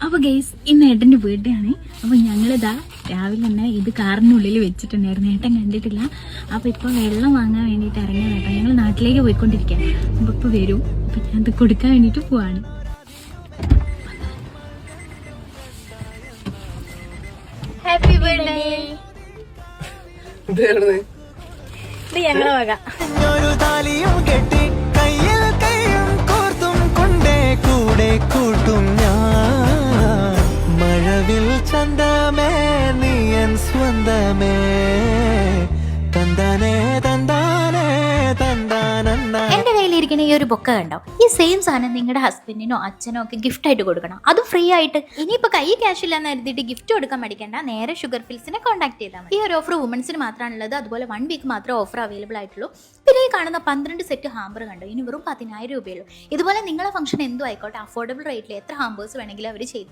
അപ്പോൾ ഗൈസ് ഇന്ന് ഏട്ടൻ്റെ ബർത്ത്ഡേ ആണ്. അപ്പോൾ ഞങ്ങളിതാ രാവിലെ തന്നെ ഇത് കാറിനുള്ളിൽ വെച്ചിട്ടുണ്ടായിരുന്നു. ഏട്ടൻ കണ്ടിട്ടില്ല. അപ്പോൾ ഇപ്പോൾ വെള്ളം വാങ്ങാൻ വേണ്ടിയിട്ട് ഇറങ്ങിയത് കേട്ടോ. ഞങ്ങൾ നാട്ടിലേക്ക് പോയിക്കൊണ്ടിരിക്കുക. അപ്പോൾ ഇപ്പോൾ വരും. അപ്പോൾ ഞാനത് കൊടുക്കാൻ വേണ്ടിയിട്ട് പോവാണ്. Happy birthday. ഇത് ഞങ്ങളെ വക. മഴവിൽ ചന്തമേ നീയൻ സ്വന്തമേ തന്താനേ തന്താനേ തന്താനന്ദ. എന്റെ കയ്യിലിരിക്കുന്ന ഈ ഒരു ബൊക്ക കണ്ടോ? ഈ സെയിം സാധനം നിങ്ങളുടെ ഹസ്ബൻഡിനോ അച്ഛനോ ഒക്കെ ഗിഫ്റ്റ് ആയിട്ട് കൊടുക്കണം, അതും ഫ്രീ ആയിട്ട്. ഇനിയിപ്പോൾ കൈ ക്യാഷ് ഇല്ലാന്ന് കരുതിയിട്ട് ഗിഫ്റ്റ് കൊടുക്കാൻ മടിക്കേണ്ട, നേരെ ഷുഗർ ഫിൽസിനെ കോൺടാക്ട് ചെയ്താൽ മതി. ഈ ഒരു ഓഫർ വുമൻസിന് മാത്രമാണുള്ളത്. അതുപോലെ 1 വീക്ക് മാത്രമേ ഓഫർ അവൈലബിൾ ആയിട്ടുള്ളൂ. പിന്നെ ഈ കാണുന്ന 12 സെറ്റ് ഹാമ്പർ കണ്ടോ, ഇനി വെറും 10,000 രൂപയുള്ളൂ. ഇതുപോലെ നിങ്ങളെ ഫംഗ്ഷൻ എന്തും ആയിക്കോട്ടെ, അഫോർഡബിൾ റേറ്റിൽ എത്ര ഹാമ്പേഴ്സ് വേണമെങ്കിലും അവർ ചെയ്തു.